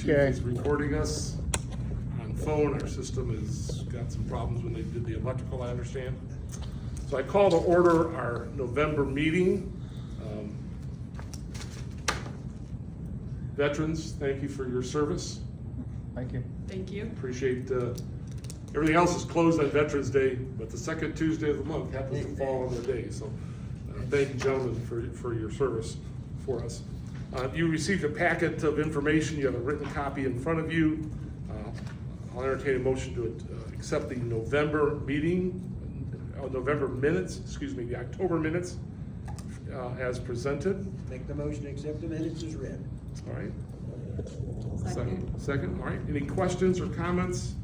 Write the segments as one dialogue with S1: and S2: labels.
S1: see if
S2: Okay.
S1: he's recording us on phone. Our system has got some problems when they did the electrical, I understand. So I call to order our November meeting. Veterans, thank you for your service.
S2: Thank you.
S3: Thank you.
S1: Appreciate, everything else is closed on Veterans Day, but the second Tuesday of the month happens to fall on the day. So thank you, gentlemen, for your service for us. You received a packet of information. You have a written copy in front of you. I'll entertain a motion to accept the November minutes, the October minutes as presented.
S4: Make the motion to accept the minutes as read.
S1: All right.
S3: Second.
S1: Second, all right. Any questions or comments?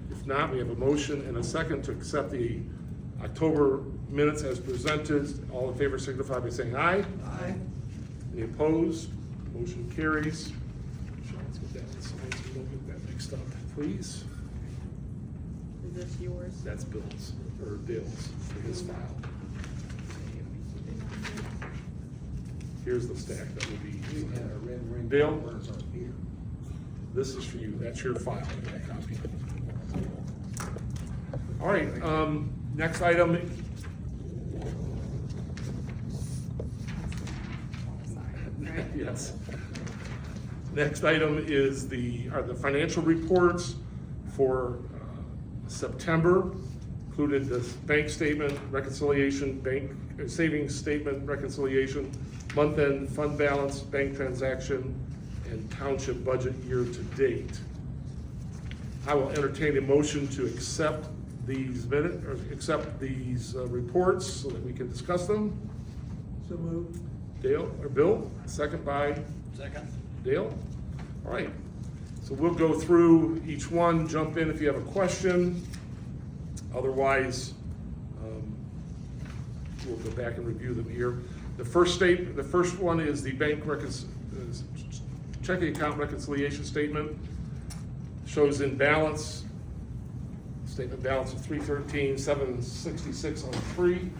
S1: If not, we have a motion and a second to accept the October minutes as presented. All in favor signify by saying aye.
S4: Aye.
S1: Any opposed? Motion carries. Let's get that signed so we don't get that mixed up, please.
S3: Is this yours?
S1: That's Bill's, or Dale's, for his file. Here's the stack that will be.
S4: We had a red ring.
S1: Dale?
S4: Where's our Peter?
S1: This is for you, that's your file, that copy. All right, next item. Yes. Next item is are the financial reports for September. Included this bank statement reconciliation, bank savings statement reconciliation, month-end fund balance, bank transaction, and township budget year to date. I will entertain a motion to accept these reports so that we can discuss them.
S4: So moved.
S1: Dale, or Bill, second by
S4: Second.
S1: Dale. All right, so we'll go through each one, jump in if you have a question. Otherwise, we'll go back and review them here. The first one is the bank checking account reconciliation statement. Shows in balance, statement balance of $313,766.03.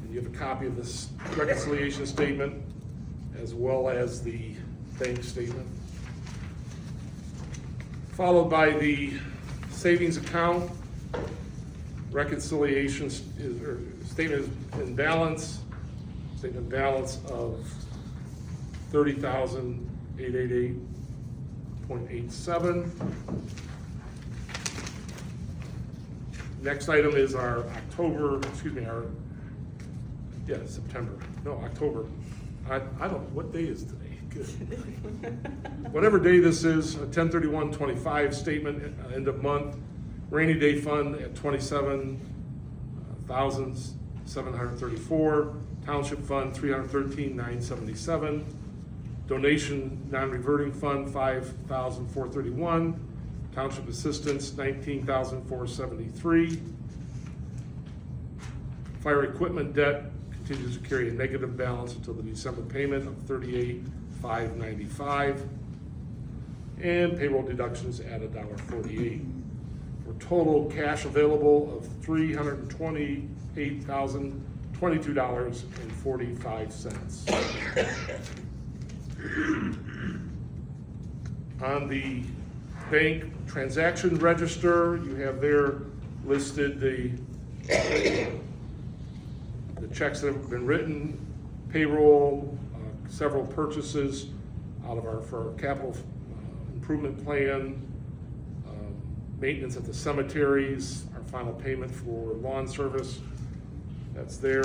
S1: And you have a copy of this reconciliation statement as well as the bank statement. Followed by the savings account reconciliation statement in balance, statement balance of $30,888.87. Next item is our October. I don't, what day is today? Good. Whatever day this is, 10/31/25 statement, end of month, rainy day fund at $27,734, township fund $313,977, donation non-reverting fund $5,431, township assistance $19,473, fire equipment debt continues to carry a negative balance until the December payment of $38,595, and payroll deductions at $1.48, for total cash available of $328,022.45. On the bank transaction register, you have there listed the checks that have been written, payroll, several purchases for our capital improvement plan, maintenance at the cemeteries, our final payment for lawn service, that's there.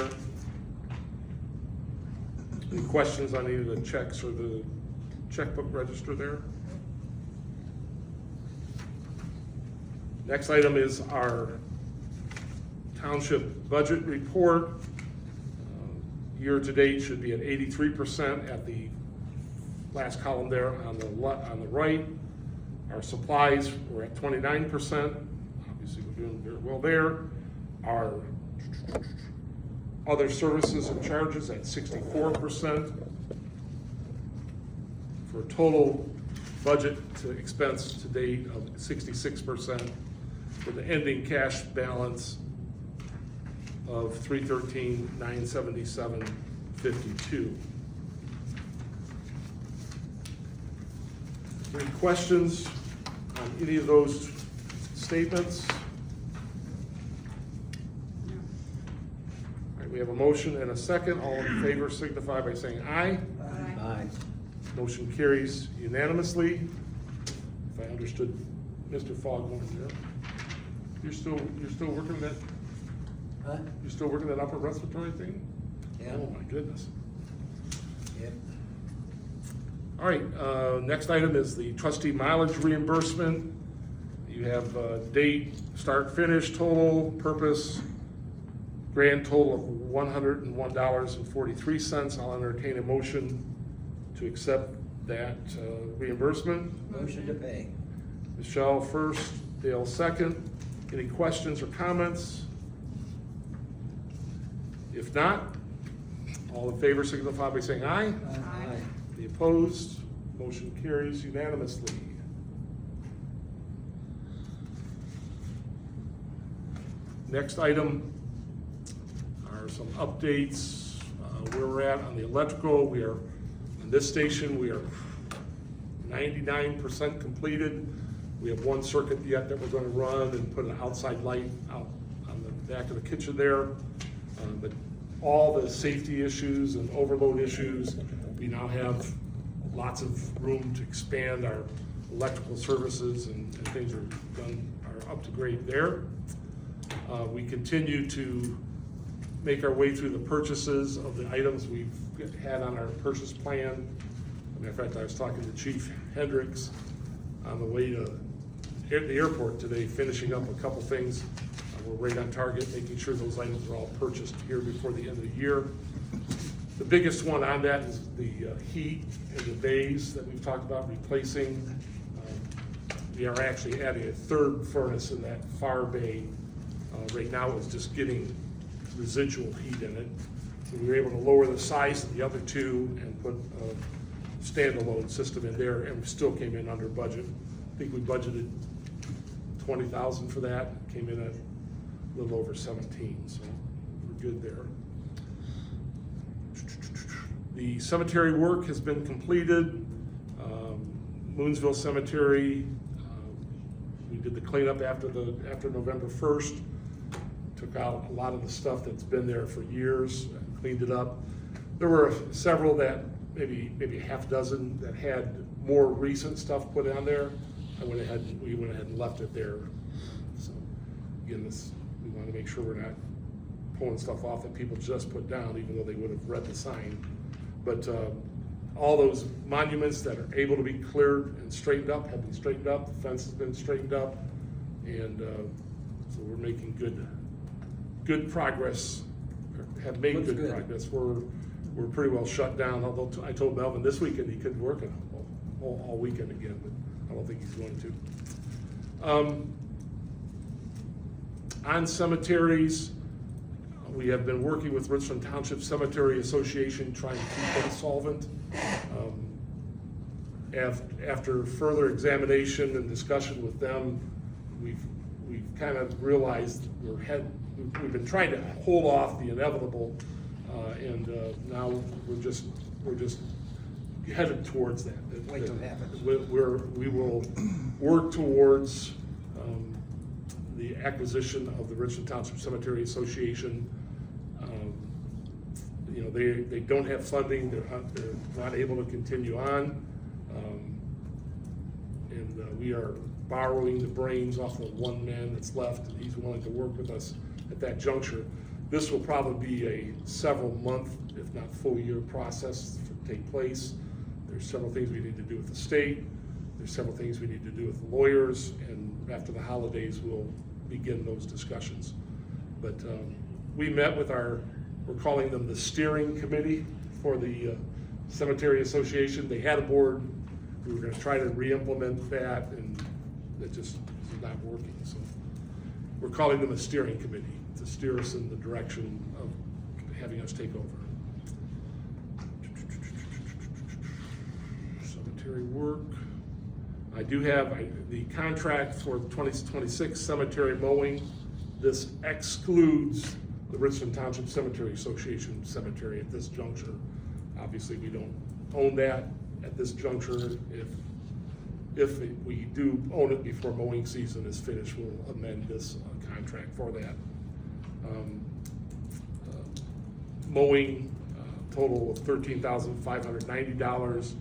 S1: Any questions on any of the checks or the checkbook register there? Next item is our township budget report. Year to date should be at 83% at the last column there on the right. Our supplies were at 29%. Obviously, we're doing very well there. Our other services and charges at 64%. For a total budget to expense to date of 66%, with the ending cash balance of $313,977.52. Any questions on any of those statements?
S3: No.
S1: All right, we have a motion and a second. All in favor signify by saying aye.
S4: Aye.
S1: Motion carries unanimously. If I understood Mr. Foghorn there. You're still working that,
S4: Huh?
S1: you're still working that upper respiratory thing?
S4: Yeah.
S1: Oh, my goodness.
S4: Yep.
S1: All right, next item is the trustee mileage reimbursement. You have date, start, finish, total, purpose, grand total of $101.43. I'll entertain a motion to accept that reimbursement.
S4: Motion to pay.
S1: Michelle first, Dale second. Any questions or comments? If not, all in favor signify by saying aye.
S3: Aye.
S1: The opposed, motion carries unanimously. Next item are some updates, where we're at on the electrical. We are, on this station, we are 99% completed. We have one circuit yet that we're gonna run and put an outside light out on the back of the kitchen there. But all the safety issues and overload issues, we now have lots of room to expand our electrical services and things are up to grade there. We continue to make our way through the purchases of the items we've had on our purchase plan. As a matter of fact, I was talking to Chief Hendricks on the way to the airport today, finishing up a couple things. We're right on target, making sure those items are all purchased here before the end of the year. The biggest one on that is the heat in the bays that we've talked about replacing. We are actually adding a third furnace in that far bay. Right now it's just getting residual heat in it. So we were able to lower the size of the other two and put a standalone system in there, and we still came in under budget. I think we budgeted $20,000 for that, came in at a little over 17, so we're good there. The cemetery work has been completed. Moonsville Cemetery, we did the cleanup after November 1st. Took out a lot of the stuff that's been there for years, cleaned it up. There were several that, maybe a half dozen, that had more recent stuff put on there. We went ahead and left it there. So again, we want to make sure we're not pulling stuff off that people just put down, even though they would have read the sign. But all those monuments that are able to be cleared and straightened up have been straightened up. The fence has been straightened up, and so we're making good progress. Or have made
S4: Looks
S1: good
S4: good.
S1: progress. We're pretty well shut down. Although I told Melvin this weekend he couldn't work it all weekend again, but I don't think he's going to. On cemeteries, we have been working with Richland Township Cemetery Association, trying to keep them solvent. After further examination and discussion with them, we've kind of realized we've been trying to hold off the inevitable, and now we're just headed towards that.
S4: Wait till it happens.
S1: We will work towards the acquisition of the Richland Township Cemetery Association. You know, they don't have funding, they're not able to continue on. And we are borrowing the brains off of one man that's left, and he's willing to work with us at that juncture. This will probably be a several month, if not full year process to take place. There's several things we need to do with the state. There's several things we need to do with the lawyers, and after the holidays, we'll begin those discussions. But we met with we're calling them the steering committee for the Cemetery Association. They had a board. We were gonna try to re-implement that, and it just is not working. So we're calling them a steering committee to steer us in the direction of having us take over. Cemetery work. I do have the contract for 2026 cemetery mowing. This excludes the Richland Township Cemetery Association cemetery at this juncture. Obviously, we don't own that at this juncture. If we do own it before mowing season is finished, we'll amend this contract for that. Mowing, total of $13,590.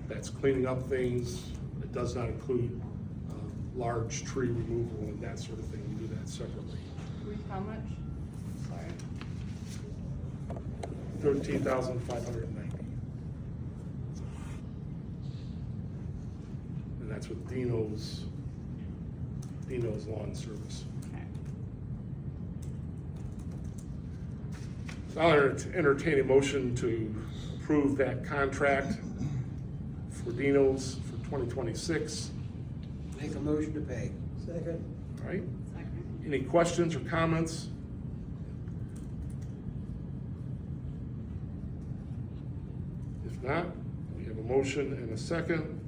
S1: That's cleaning up things. It does not include large tree removal and that sort of thing. We do that separately.
S3: How much? Sorry.
S1: $13,590. And that's with Dino's Lawn Service.
S3: Okay.
S1: So I'll entertain a motion to approve that contract for Dino's for 2026.
S4: Make a motion to pay. Second.
S1: All right?
S3: Second.
S1: Any questions or comments? If not, we have a motion and a second.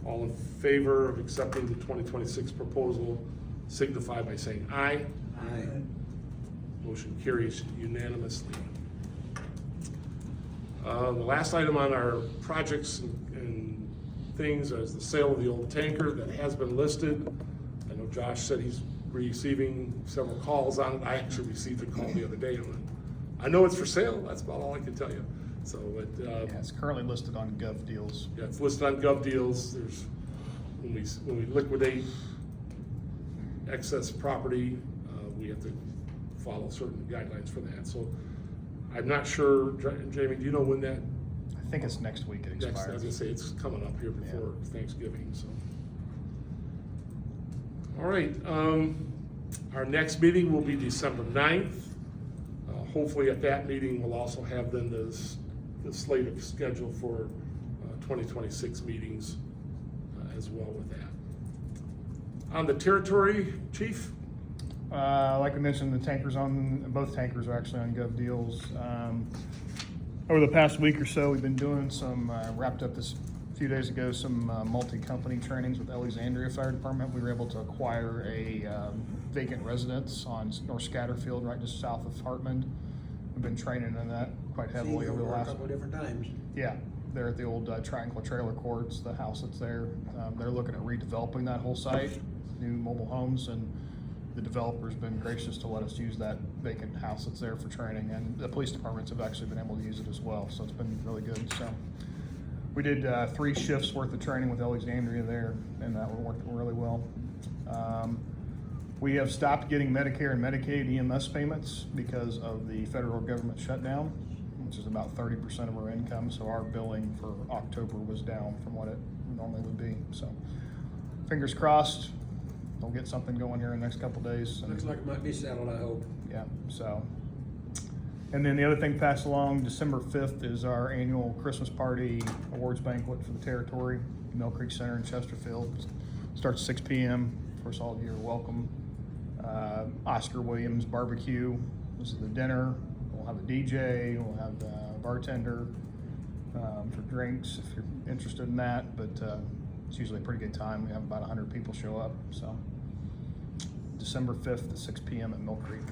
S1: All in favor of accepting the 2026 proposal signify by saying aye.
S4: Aye.
S1: Motion carries unanimously. The last item on our projects and things is the sale of the old tanker that has been listed. I know Josh said he's receiving several calls on it. I actually received a call the other day. I know it's for sale. That's about all I can tell you. So
S2: Yeah, it's currently listed on Gov Deals.
S1: yeah, it's listed on Gov Deals. There's, when we liquidate excess property, we have to follow certain guidelines for that. So I'm not sure, Jamie, do you know when that
S2: I think it's next week it
S1: next, I was
S2: expires.
S1: gonna say, it's coming up here before Thanksgiving, so. All right, our next meeting will be December 9th. Hopefully at that meeting, we'll also have then the slate of schedule for 2026 meetings as well with that. On the territory, Chief?
S2: Like we mentioned, both tankers are actually on Gov Deals. Over the past week or so, we've been doing some, wrapped up this a few days ago, some multi-company trainings with Alexandria Fire Department. We were able to acquire a vacant residence on North Scatterfield, right just south of Hartman. We've been training in that quite heavily over the
S4: A
S2: last.
S4: couple different times.
S2: Yeah, they're at the old Triangle Trailer Courts, the house that's there. They're looking at redeveloping that whole site, new mobile homes, and the developer's been gracious to let us use that vacant house that's there for training, and the police departments have actually been able to use it as well, so it's been really good. So we did 3 shifts worth of training with Alexandria there, and that worked really well. We have stopped getting Medicare and Medicaid EMS payments because of the federal government shutdown, which is about 30% of our income, so our billing for October was down from what it normally would be. So fingers crossed, they'll get something going here in the next couple days. And
S4: Looks like it might be settled, I hope.
S2: yeah, so. And then the other thing passed along, December 5th is our annual Christmas party awards banquet for the territory, Mill Creek Center in Chesterfield. Starts 6 p.m. Of course, all of you are welcome. Oscar Williams barbecue. This is the dinner. We'll have a DJ, we'll have a bartender for drinks if you're interested in that, but it's usually a pretty good time. We have about 100 people show up, so. December 5th at 6 p.m. at Mill Creek.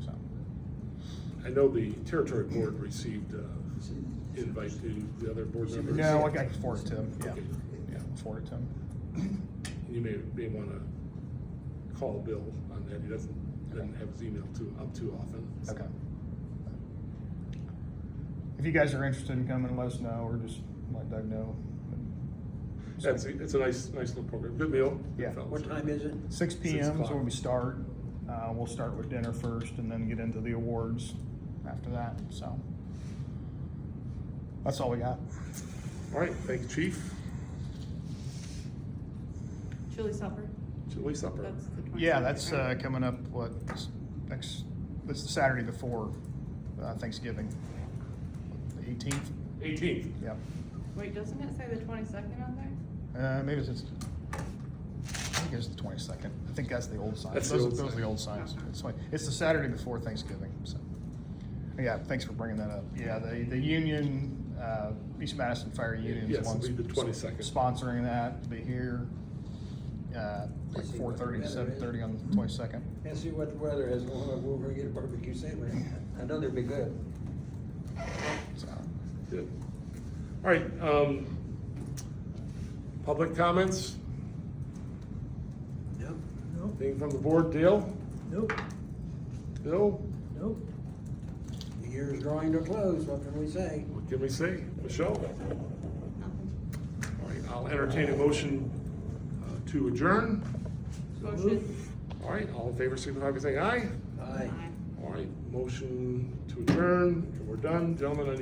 S2: So.
S1: I know the territory board received invite to the other board members.
S2: Yeah, I can forward it to him. Yeah,
S1: Okay.
S2: yeah, forward it to him.
S1: You may want to call Bill on that. He doesn't have his email up too often. So.
S2: Okay. If you guys are interested in coming, let us know, or just let Doug know.
S1: It's a nice little program. Good meal. Good
S2: Yeah.
S1: fellas.
S4: What time is it?
S2: 6 p.m.
S1: 6
S2: is
S1: o'clock.
S2: when we start. We'll start with dinner first, and then get into the awards after that. So that's all we got.
S1: All right, thanks, Chief.
S3: Chili supper,
S1: Chili supper.
S3: that's the 22nd.
S2: Yeah, that's
S3: right?
S2: coming up. This the Saturday before Thanksgiving, the 18th.
S1: 18th.
S2: Yeah.
S3: Wait, doesn't it say the 22nd on there?
S2: Maybe it's. I think it's the 22nd. I think that's the old sign.
S1: That's the
S2: Those
S1: old
S2: are
S1: sign.
S2: the old signs. It's the Saturday before Thanksgiving. So, yeah, thanks for bringing that up. Yeah, the union, East Madison Fire Union,
S1: Yes,
S2: is one
S1: it'll be the 22nd.
S2: sponsoring that to be here. Like 4:30 to 7:30 on the 22nd.
S4: And see what the weather is, we'll go over and get a barbecue sandwich. I know they'll be good.
S2: So,
S1: Good. All right, public comments?
S4: Nope.
S1: Anything from the board? Dale?
S4: Nope.
S1: Bill?
S4: Nope. The year is drawing to a close, what can we say?
S1: What can we say? Michelle? All right, I'll entertain a motion to adjourn.
S3: Motion.
S1: All right, all in favor, signify by saying aye.
S4: Aye.
S1: All right, motion to adjourn, we're done. Gentlemen, I